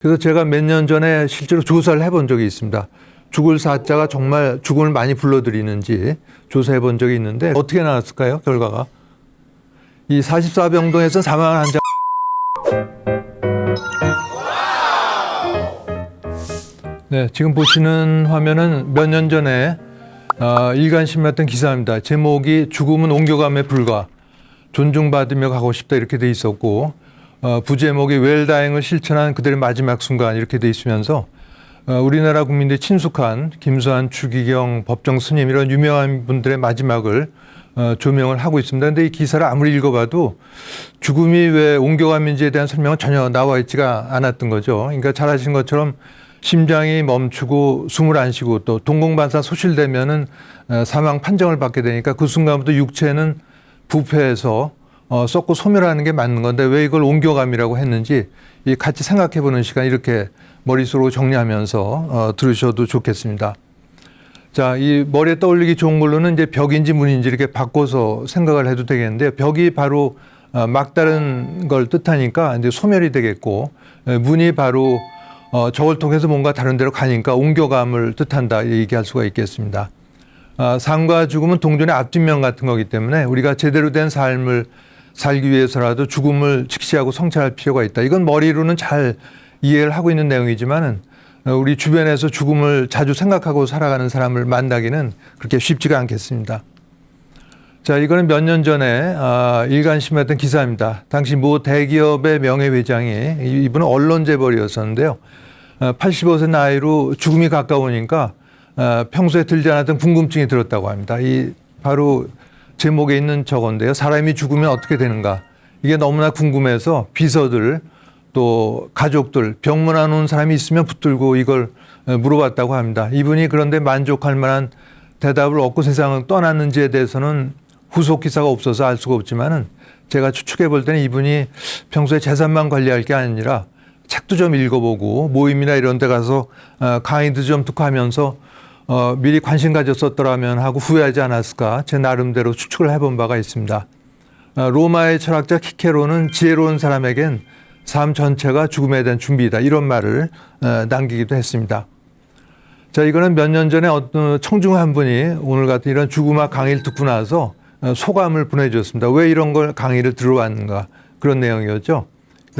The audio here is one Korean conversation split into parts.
그래서 제가 몇 년 전에 실제로 조사를 해본 적이 있습니다. 죽을 사자가 정말 죽음을 많이 불러들이는지 조사해 본 적이 있는데 어떻게 나왔을까요? 결과가. 이 44병동에서 사망한 환자 네, 지금 보시는 화면은 몇 년 전에 일간신문했던 기사입니다. 제목이 죽음은 옮겨감에 불과 존중받으며 가고 싶다 이렇게 돼 있었고 부제목이 웰다잉을 실천한 그들의 마지막 순간 이렇게 돼 있으면서 우리나라 국민들이 친숙한 김수환, 추기경, 법정 스님 이런 유명한 분들의 마지막을 조명을 하고 있습니다. 그런데 이 기사를 아무리 읽어봐도 죽음이 왜 옮겨감인지에 대한 설명은 전혀 나와 있지가 않았던 거죠. 그러니까 잘 아시는 것처럼 심장이 멈추고 숨을 안 쉬고 또 동공반사 소실되면은 사망 판정을 받게 되니까 그 순간부터 육체는 부패해서 썩고 소멸하는 게 맞는 건데 왜 이걸 옮겨감이라고 했는지 같이 생각해 보는 시간 이렇게 머릿속으로 정리하면서 들으셔도 좋겠습니다. 자, 이 머리에 떠올리기 좋은 걸로는 이제 벽인지 문인지 이렇게 바꿔서 생각을 해도 되겠는데 벽이 바로 막다른 걸 뜻하니까 이제 소멸이 되겠고 문이 바로 저걸 통해서 뭔가 다른 데로 가니까 옮겨감을 뜻한다 얘기할 수가 있겠습니다. 삶과 죽음은 동전의 앞뒷면 같은 거기 때문에 우리가 제대로 된 삶을 살기 위해서라도 죽음을 직시하고 성찰할 필요가 있다. 이건 머리로는 잘 이해를 하고 있는 내용이지만은 우리 주변에서 죽음을 자주 생각하고 살아가는 사람을 만나기는 그렇게 쉽지가 않겠습니다. 자, 이거는 몇 년 전에 일간신문했던 기사입니다. 당시 모 대기업의 명예회장이 이분은 언론 재벌이었었는데요. 85세 나이로 죽음이 가까우니까 평소에 들지 않았던 궁금증이 들었다고 합니다. 이 바로 제목에 있는 저건데요. 사람이 죽으면 어떻게 되는가. 이게 너무나 궁금해서 비서들 또 가족들 병문안 온 사람이 있으면 붙들고 이걸 물어봤다고 합니다. 이분이 그런데 만족할 만한 대답을 얻고 세상을 떠났는지에 대해서는 후속 기사가 없어서 알 수가 없지만은 제가 추측해 볼 때는 이분이 평소에 재산만 관리할 게 아니라 책도 좀 읽어보고 모임이나 이런 데 가서 강의도 좀 듣고 하면서 미리 관심 가졌었더라면 하고 후회하지 않았을까 제 나름대로 추측을 해본 바가 있습니다. 로마의 철학자 키케로는 지혜로운 사람에겐 삶 전체가 죽음에 대한 준비이다 이런 말을 남기기도 했습니다. 자, 이거는 몇 년 전에 어떤 청중 한 분이 오늘 같은 이런 죽음학 강의를 듣고 나서 소감을 보내주셨습니다. 왜 이런 걸 강의를 들어왔는가 그런 내용이었죠.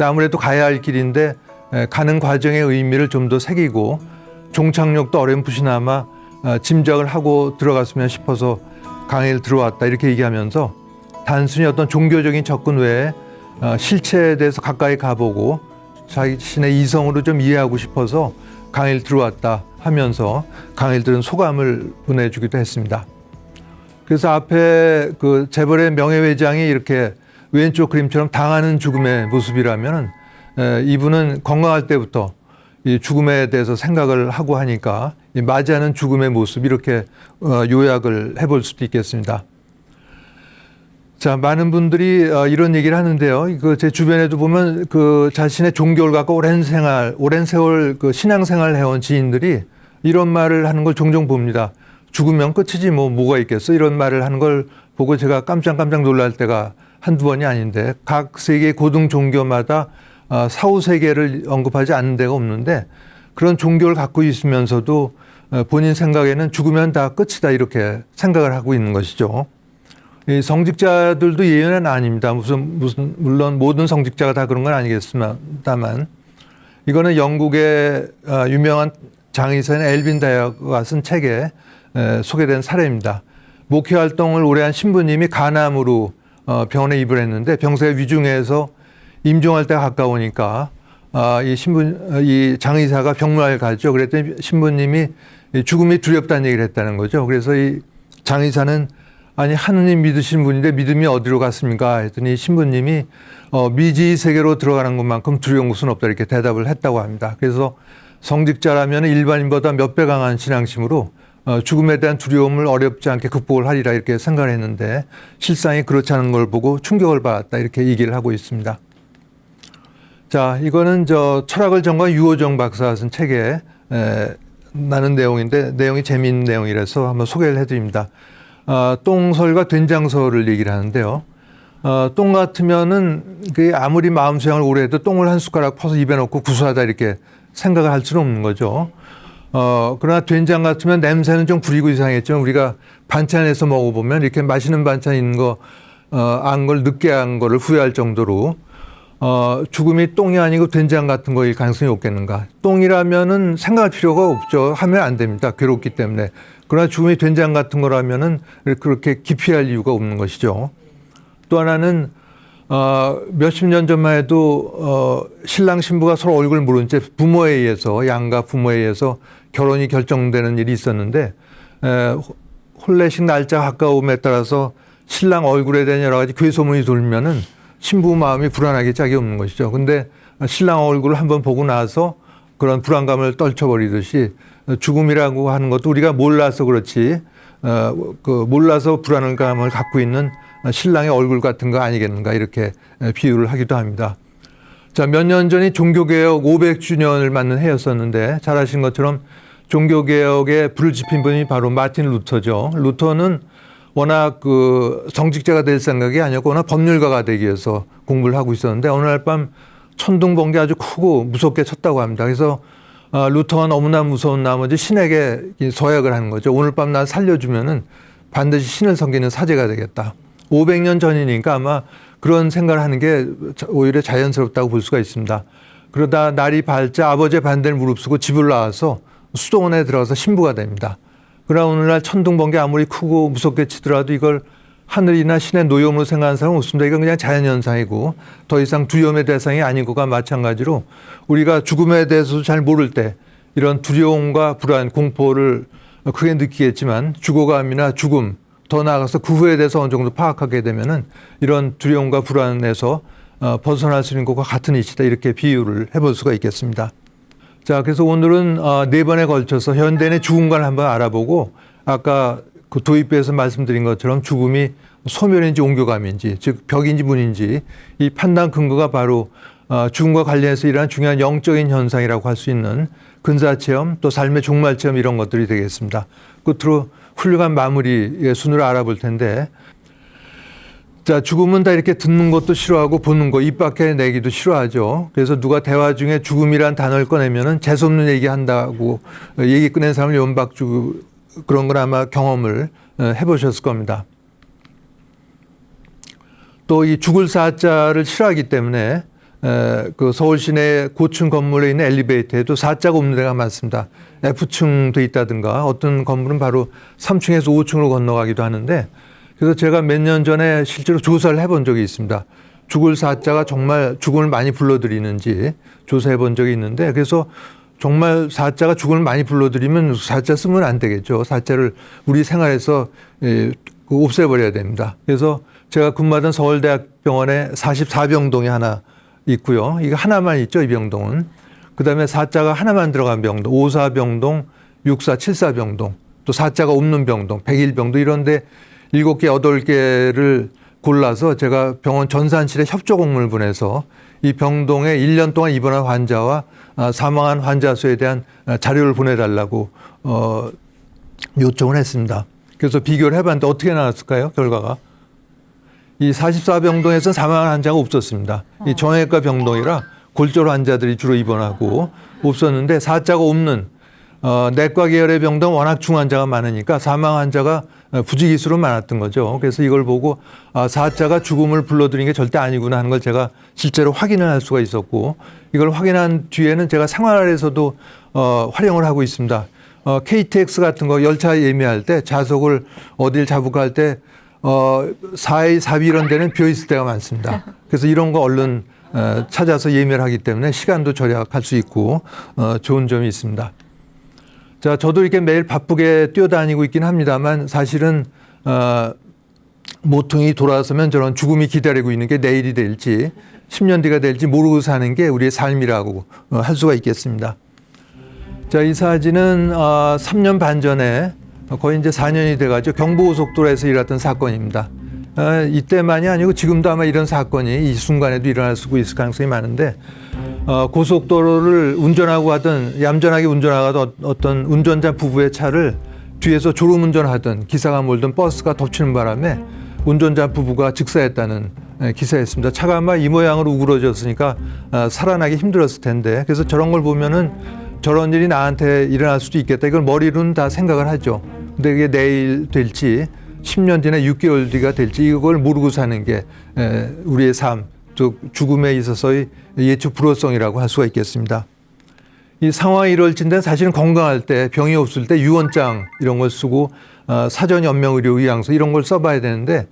아무래도 가야 할 길인데 가는 과정의 의미를 좀 더 새기고 종착역도 어렴풋이나마 짐작을 하고 들어갔으면 싶어서 강의를 들어왔다 이렇게 얘기하면서 단순히 어떤 종교적인 접근 외에 실체에 대해서 가까이 가보고 자신의 이성으로 좀 이해하고 싶어서 강의를 들어왔다 하면서 강의를 들은 소감을 보내주기도 했습니다. 그래서 앞에 그 재벌의 명예회장이 이렇게 왼쪽 그림처럼 당하는 죽음의 모습이라면 이분은 건강할 때부터 이 죽음에 대해서 생각을 하고 하니까 맞이하는 죽음의 모습 이렇게 요약을 해볼 수도 있겠습니다. 자, 많은 분들이 이런 얘기를 하는데요. 그 제 주변에도 보면 그 자신의 종교를 갖고 오랜 세월 그 신앙생활을 해온 지인들이 이런 말을 하는 걸 종종 봅니다. 죽으면 끝이지 뭐가 있겠어 이런 말을 하는 걸 보고 제가 깜짝 놀랄 때가 한두 번이 아닌데 각 세계 고등 종교마다 사후 세계를 언급하지 않는 데가 없는데 그런 종교를 갖고 있으면서도 본인 생각에는 죽으면 다 끝이다 이렇게 생각을 하고 있는 것이죠. 이 성직자들도 예외는 아닙니다. 물론 모든 성직자가 다 그런 건 아니겠습니다만 이거는 영국의 유명한 장의사인 엘빈 다이어가 쓴 책에 소개된 사례입니다. 목회 활동을 오래 한 신부님이 간암으로 병원에 입원했는데 병세가 위중해서 임종할 때가 가까우니까 이 장의사가 병문안을 가죠. 그랬더니 신부님이 죽음이 두렵다는 얘기를 했다는 거죠. 그래서 이 장의사는 아니 하느님 믿으신 분인데 믿음이 어디로 갔습니까? 했더니 신부님이 미지의 세계로 들어가는 것만큼 두려운 것은 없다 이렇게 대답을 했다고 합니다. 그래서 성직자라면 일반인보다 몇 배 강한 신앙심으로 죽음에 대한 두려움을 어렵지 않게 극복을 하리라 이렇게 생각을 했는데 실상이 그렇지 않은 걸 보고 충격을 받았다 이렇게 얘기를 하고 있습니다. 자, 이거는 철학을 전공한 유호정 박사가 쓴 책에 나는 내용인데 내용이 재미있는 내용이라서 한번 소개를 해드립니다. 똥설과 된장설을 얘기를 하는데요. 똥 같으면은 그 아무리 마음 수양을 오래 해도 똥을 한 숟가락 퍼서 입에 넣고 구수하다 이렇게 생각을 할 수는 없는 거죠. 그러나 된장 같으면 냄새는 좀 구리고 이상했지만 우리가 반찬에서 먹어보면 이렇게 맛있는 반찬 있는 거, 안 걸 느끼한 거를 후회할 정도로 죽음이 똥이 아니고 된장 같은 거일 가능성이 없겠는가. 똥이라면은 생각할 필요가 없죠. 하면 안 됩니다. 괴롭기 때문에. 그러나 죽음이 된장 같은 거라면은 그렇게 기피할 이유가 없는 것이죠. 또 하나는 몇십 년 전만 해도 신랑 신부가 서로 얼굴 모른 채 부모에 의해서 양가 부모에 의해서 결혼이 결정되는 일이 있었는데 혼례식 날짜 가까움에 따라서 신랑 얼굴에 대한 여러 가지 괴소문이 돌면은 신부 마음이 불안하기 짝이 없는 것이죠. 근데 신랑 얼굴을 한번 보고 나서 그런 불안감을 떨쳐버리듯이 죽음이라고 하는 것도 우리가 몰라서 그렇지 몰라서 불안감을 갖고 있는 신랑의 얼굴 같은 거 아니겠는가 이렇게 비유를 하기도 합니다. 자, 몇 년 전이 종교개혁 500주년을 맞는 해였었는데 잘 아시는 것처럼 종교개혁에 불을 지핀 분이 바로 마틴 루터죠. 루터는 워낙 정직자가 될 생각이 아니었고 워낙 법률가가 되기 위해서 공부를 하고 있었는데 어느 날 밤 천둥번개 아주 크고 무섭게 쳤다고 합니다. 그래서 루터가 너무나 무서운 나머지 신에게 서약을 하는 거죠. 오늘 밤 날 살려주면은 반드시 신을 섬기는 사제가 되겠다. 500년 전이니까 아마 그런 생각을 하는 게 오히려 자연스럽다고 볼 수가 있습니다. 그러다 날이 밝자 아버지의 반대를 무릅쓰고 집을 나와서 수도원에 들어가서 신부가 됩니다. 그러나 오늘날 천둥번개 아무리 크고 무섭게 치더라도 이걸 하늘이나 신의 노여움으로 생각하는 사람은 없습니다. 이건 그냥 자연현상이고 더 이상 두려움의 대상이 아니고가 마찬가지로 우리가 죽음에 대해서도 잘 모를 때 이런 두려움과 불안, 공포를 크게 느끼겠지만 죽어감이나 죽음, 더 나아가서 그 후에 대해서 어느 정도 파악하게 되면은 이런 두려움과 불안에서 벗어날 수 있는 것과 같은 이치다 이렇게 비유를 해볼 수가 있겠습니다. 자, 그래서 오늘은 4번에 걸쳐서 현대인의 죽음관을 한번 알아보고 아까 그 도입부에서 말씀드린 것처럼 죽음이 소멸인지 옹교감인지 즉 벽인지 문인지 이 판단 근거가 바로 죽음과 관련해서 일어난 중요한 영적인 현상이라고 할 수 있는 근사체험 또 삶의 종말체험 이런 것들이 되겠습니다. 끝으로 훌륭한 마무리의 순으로 알아볼 텐데 자, 죽음은 다 이렇게 듣는 것도 싫어하고 보는 거 입 밖에 내기도 싫어하죠. 그래서 누가 대화 중에 죽음이란 단어를 꺼내면은 재수없는 얘기한다고 얘기 꺼낸 사람을 연박 주고 그런 건 아마 경험을 해보셨을 겁니다. 또 이 죽을 사자를 싫어하기 때문에 그 서울 시내 고층 건물에 있는 엘리베이터에도 사자가 없는 데가 많습니다. F층 돼 있다든가 어떤 건물은 바로 3층에서 5층으로 건너가기도 하는데 그래서 제가 몇 년 전에 실제로 조사를 해본 적이 있습니다. 죽을 사자가 정말 죽음을 많이 불러들이는지 조사해 본 적이 있는데 그래서 정말 사자가 죽음을 많이 불러들이면 사자 쓰면 안 되겠죠. 사자를 우리 생활에서 없애버려야 됩니다. 그래서 제가 근무하던 서울대학병원에 44병동이 하나 있고요. 이거 하나만 있죠, 이 병동은. 그다음에 사자가 하나만 들어간 병동, 54병동, 64, 74병동, 또 사자가 없는 병동, 101병동 이런데 7개, 8개를 골라서 제가 병원 전산실에 협조 공문을 보내서 이 병동에 1년 동안 입원한 환자와 사망한 환자 수에 대한 자료를 보내달라고 요청을 했습니다. 그래서 비교를 해봤는데 어떻게 나왔을까요? 결과가. 이 44병동에서는 사망한 환자가 없었습니다. 이 정형외과 병동이라 골절 환자들이 주로 입원하고 없었는데 사자가 없는 내과 계열의 병동 워낙 중환자가 많으니까 사망 환자가 부지기수로 많았던 거죠. 그래서 이걸 보고 사자가 죽음을 불러들이는 게 절대 아니구나 하는 걸 제가 실제로 확인을 할 수가 있었고 이걸 확인한 뒤에는 제가 생활에서도 활용을 하고 있습니다. KTX 같은 거 열차 예매할 때 좌석을 어딜 잡을까 할 때 4A, 4B 이런 데는 비어있을 때가 많습니다. 그래서 이런 거 얼른 찾아서 예매를 하기 때문에 시간도 절약할 수 있고 좋은 점이 있습니다. 자, 저도 이렇게 매일 바쁘게 뛰어다니고 있긴 합니다만 사실은 모퉁이 돌아서면 저런 죽음이 기다리고 있는 게 내일이 될지 10년 뒤가 될지 모르고 사는 게 우리의 삶이라고 할 수가 있겠습니다. 자, 이 사진은 3년 반 전에 거의 이제 4년이 돼가지고 경부고속도로에서 일어났던 사건입니다. 이때만이 아니고 지금도 아마 이런 사건이 이 순간에도 일어날 수 있을 가능성이 많은데 고속도로를 운전하고 하던 얌전하게 운전하던 어떤 운전자 부부의 차를 뒤에서 졸음운전하던 기사가 몰던 버스가 덮치는 바람에 운전자 부부가 즉사했다는 기사였습니다. 차가 아마 이 모양으로 우그러졌으니까 살아나기 힘들었을 텐데, 그래서 저런 걸 보면은 저런 일이 나한테 일어날 수도 있겠다. 이걸 머리로는 다 생각을 하죠. 근데 이게 내일 될지 10년 뒤나 6개월 뒤가 될지 이걸 모르고 사는 게 우리의 삶, 또 죽음에 있어서의 예측 불허성이라고 할 수가 있겠습니다. 이 상황이 이럴진데 사실은 건강할 때, 병이 없을 때 유언장 이런 걸 쓰고 사전 연명의료 의향서 이런 걸 써봐야 되는데,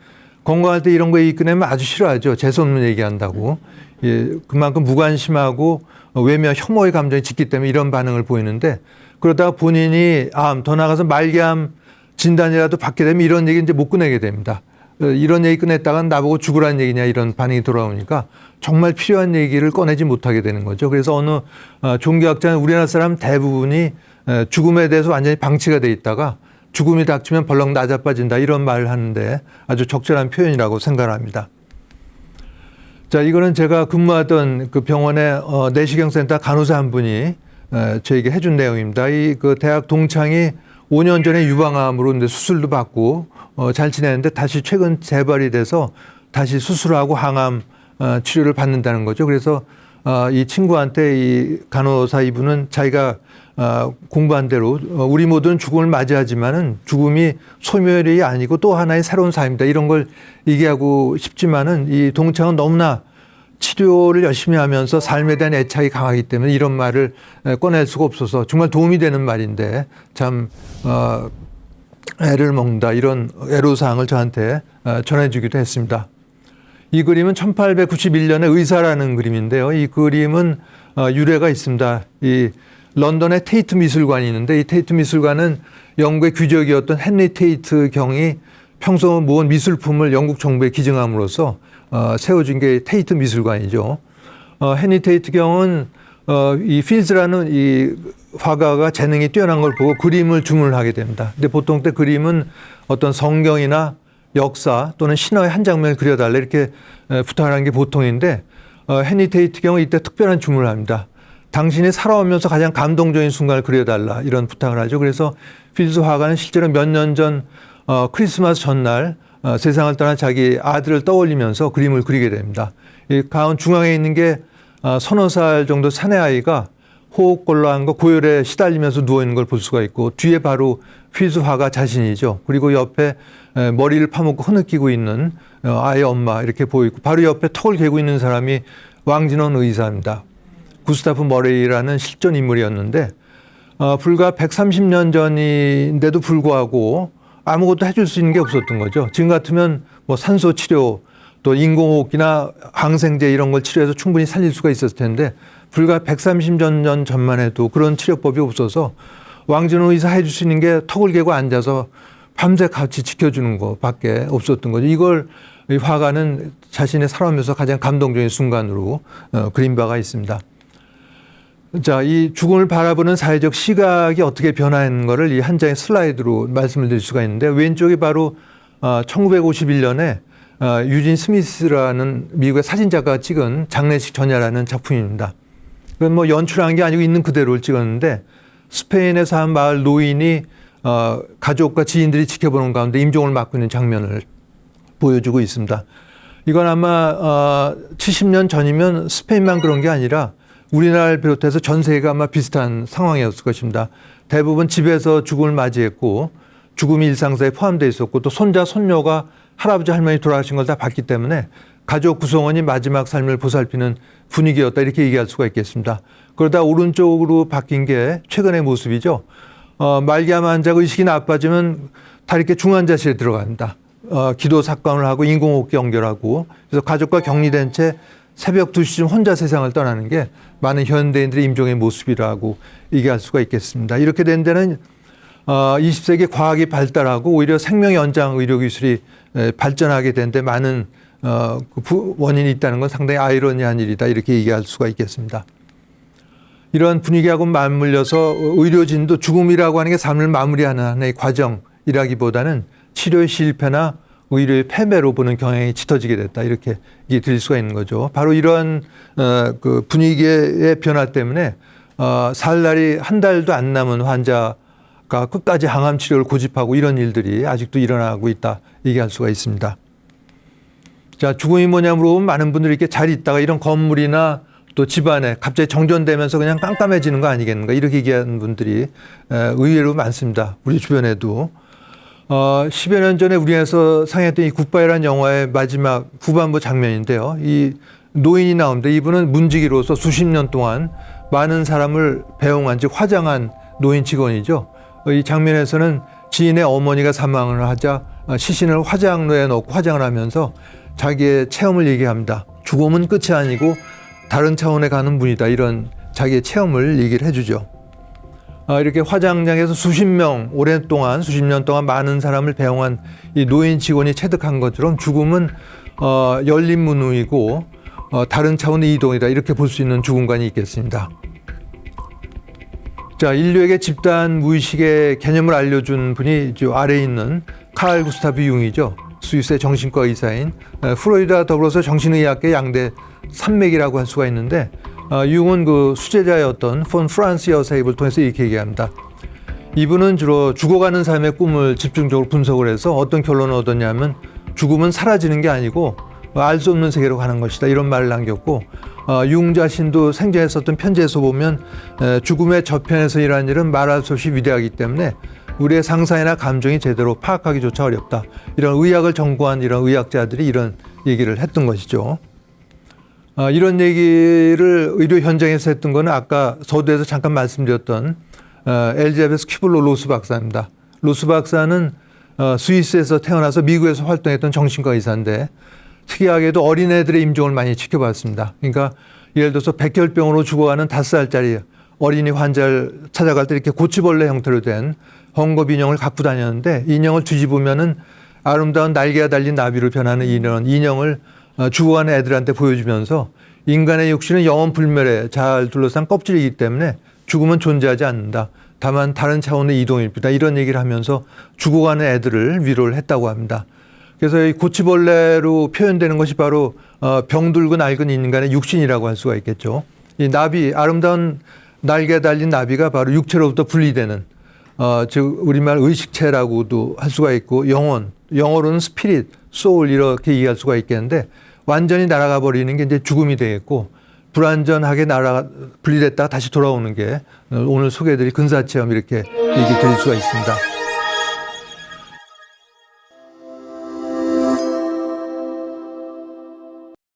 건강할 때 이런 거 읽으면 아주 싫어하죠. 재수없는 얘기한다고. 예, 그만큼 무관심하고 외면 혐오의 감정이 짙기 때문에 이런 반응을 보이는데, 그러다가 본인이 암, 더 나아가서 말기암 진단이라도 받게 되면 이런 얘기 이제 못 꺼내게 됩니다. 이런 얘기 꺼냈다가 나보고 죽으라는 얘기냐 이런 반응이 돌아오니까 정말 필요한 얘기를 꺼내지 못하게 되는 거죠. 그래서 어느 종교학자는 우리나라 사람 대부분이 죽음에 대해서 완전히 방치가 돼 있다가 죽음이 닥치면 벌렁 낮아빠진다 이런 말을 하는데 아주 적절한 표현이라고 생각합니다. 자, 이거는 제가 근무하던 그 병원의 내시경센터 간호사 한 분이 저에게 해준 내용입니다. 이 그 대학 동창이 5년 전에 유방암으로 이제 수술도 받고 잘 지내는데 다시 최근 재발이 돼서 다시 수술하고 항암 치료를 받는다는 거죠. 그래서 이 친구한테 이 간호사 이분은 자기가 공부한 대로 우리 모두는 죽음을 맞이하지만은 죽음이 소멸이 아니고 또 하나의 새로운 삶이다. 이런 걸 얘기하고 싶지만은 이 동창은 너무나 치료를 열심히 하면서 삶에 대한 애착이 강하기 때문에 이런 말을 꺼낼 수가 없어서 정말 도움이 되는 말인데 참 애를 먹는다 이런 애로사항을 저한테 전해주기도 했습니다. 이 그림은 1891년에 의사라는 그림인데요. 이 그림은 유래가 있습니다. 이 런던에 테이트 미술관이 있는데 이 테이트 미술관은 영국의 귀족이었던 헨리 테이트 경이 평소 모은 미술품을 영국 정부에 기증함으로써 세워진 게 테이트 미술관이죠. 헨리 테이트 경은 이 필즈라는 이 화가가 재능이 뛰어난 걸 보고 그림을 주문을 하게 됩니다. 근데 보통 때 그림은 어떤 성경이나 역사 또는 신화의 한 장면을 그려달라 이렇게 부탁을 하는 게 보통인데 헨리 테이트 경은 이때 특별한 주문을 합니다. 당신이 살아오면서 가장 감동적인 순간을 그려달라 이런 부탁을 하죠. 그래서 필즈 화가는 실제로 몇 년 전 크리스마스 전날 세상을 떠난 자기 아들을 떠올리면서 그림을 그리게 됩니다. 이 가운 중앙에 있는 게 서너 살 정도 사내아이가 호흡곤란과 고열에 시달리면서 누워있는 걸 볼 수가 있고 뒤에 바로 필즈 화가 자신이죠. 그리고 옆에 머리를 파묻고 흐느끼고 있는 아이의 엄마 이렇게 보이고 바로 옆에 턱을 개고 있는 사람이 왕진원 의사입니다. 구스타프 머레이라는 실존 인물이었는데 불과 130년 전인데도 불구하고 아무것도 해줄 수 있는 게 없었던 거죠. 지금 같으면 뭐 산소 치료 또 인공호흡기나 항생제 이런 걸 치료해서 충분히 살릴 수가 있었을 텐데 불과 130년 전만 해도 그런 치료법이 없어서 왕진호 의사 해줄 수 있는 게 턱을 개고 앉아서 밤새 같이 지켜주는 것밖에 없었던 거죠. 이걸 이 화가는 자신의 살아오면서 가장 감동적인 순간으로 그린 바가 있습니다. 자, 이 죽음을 바라보는 사회적 시각이 어떻게 변화했는가를 이 한 장의 슬라이드로 말씀을 드릴 수가 있는데 왼쪽이 바로 1951년에 유진 스미스라는 미국의 사진작가가 찍은 장례식 전야라는 작품입니다. 그건 뭐 연출한 게 아니고 있는 그대로를 찍었는데 스페인에서 한 마을 노인이 가족과 지인들이 지켜보는 가운데 임종을 맞고 있는 장면을 보여주고 있습니다. 이건 아마 70년 전이면 스페인만 그런 게 아니라 우리나라를 비롯해서 전 세계가 아마 비슷한 상황이었을 것입니다. 대부분 집에서 죽음을 맞이했고 죽음이 일상사에 포함되어 있었고 또 손자, 손녀가 할아버지, 할머니 돌아가신 걸 다 봤기 때문에 가족 구성원이 마지막 삶을 보살피는 분위기였다 이렇게 얘기할 수가 있겠습니다. 그러다 오른쪽으로 바뀐 게 최근의 모습이죠. 말기암 환자가 의식이 나빠지면 다 이렇게 중환자실에 들어갑니다. 기도 삭감을 하고 인공호흡기 연결하고 그래서 가족과 격리된 채 새벽 2시쯤 혼자 세상을 떠나는 게 많은 현대인들의 임종의 모습이라고 얘기할 수가 있겠습니다. 이렇게 된 데는 20세기 과학이 발달하고 오히려 생명 연장 의료 기술이 발전하게 된 데 많은 원인이 있다는 건 상당히 아이러니한 일이다 이렇게 얘기할 수가 있겠습니다. 이런 분위기하고 맞물려서 의료진도 죽음이라고 하는 게 삶을 마무리하는 하나의 과정이라기보다는 치료의 실패나 의료의 패배로 보는 경향이 짙어지게 됐다 이렇게 드릴 수가 있는 거죠. 바로 이러한 그 분위기의 변화 때문에 살 날이 한 달도 안 남은 환자가 끝까지 항암 치료를 고집하고 이런 일들이 아직도 일어나고 있다 얘기할 수가 있습니다. 자, 죽음이 뭐냐 물어보면 많은 분들이 이렇게 잘 있다가 이런 건물이나 또 집안에 갑자기 정전되면서 그냥 깜깜해지는 거 아니겠는가 이렇게 얘기하는 분들이 의외로 많습니다. 우리 주변에도. 10여 년 전에 우리나라에서 상영했던 이 굿바이라는 영화의 마지막 후반부 장면인데요. 이 노인이 나오는데 이분은 문지기로서 수십 년 동안 많은 사람을 배웅한 즉 화장한 노인 직원이죠. 이 장면에서는 지인의 어머니가 사망을 하자 시신을 화장로에 넣고 화장을 하면서 자기의 체험을 얘기합니다. 죽음은 끝이 아니고 다른 차원에 가는 분이다. 이런 자기의 체험을 얘기를 해주죠. 이렇게 화장장에서 수십 년 동안 많은 사람을 배웅한 이 노인 직원이 체득한 것처럼 죽음은 열린 문이고 다른 차원의 이동이다. 이렇게 볼 수 있는 죽음관이 있겠습니다. 자, 인류에게 집단 무의식의 개념을 알려준 분이 아래에 있는 칼 구스타브 융이죠. 스위스의 정신과 의사인 프로이드와 더불어서 정신의학계 양대 산맥이라고 할 수가 있는데 융은 그 수제자였던 폰 프란스 여사의 입을 통해서 이렇게 얘기합니다. 이분은 주로 죽어가는 삶의 꿈을 집중적으로 분석을 해서 어떤 결론을 얻었냐면 죽음은 사라지는 게 아니고 알 수 없는 세계로 가는 것이다. 이런 말을 남겼고 융 자신도 생전에 썼던 편지에서 보면 죽음의 저편에서 일하는 일은 말할 수 없이 위대하기 때문에 우리의 상상이나 감정이 제대로 파악하기조차 어렵다. 이런 의학을 전공한 이런 의학자들이 이런 얘기를 했던 것이죠. 이런 얘기를 의료 현장에서 했던 거는 아까 서두에서 잠깐 말씀드렸던 엘리자베스 퀴블로 로스 박사입니다. 로스 박사는 스위스에서 태어나서 미국에서 활동했던 정신과 의사인데 특이하게도 어린애들의 임종을 많이 지켜봤습니다. 그러니까 예를 들어서 백혈병으로 죽어가는 5살짜리 어린이 환자를 찾아갈 때 이렇게 고치벌레 형태로 된 헝겊 인형을 갖고 다녔는데 인형을 뒤집으면은 아름다운 날개가 달린 나비로 변하는 이런 인형을 죽어가는 애들한테 보여주면서 인간의 육신은 영원 불멸에 잘 둘러싼 껍질이기 때문에 죽음은 존재하지 않는다. 다만 다른 차원의 이동일 뿐이다. 이런 얘기를 하면서 죽어가는 애들을 위로를 했다고 합니다. 그래서 이 고치벌레로 표현되는 것이 바로 병들고 낡은 인간의 육신이라고 할 수가 있겠죠. 이 나비, 아름다운 날개 달린 나비가 바로 육체로부터 분리되는 즉 우리말 의식체라고도 할 수가 있고 영어로는 스피릿, 소울 이렇게 이해할 수가 있겠는데 완전히 날아가 버리는 게 이제 죽음이 되겠고 불완전하게 분리됐다가 다시 돌아오는 게 오늘 소개해드릴 근사체험 이렇게 얘기 드릴 수가 있습니다.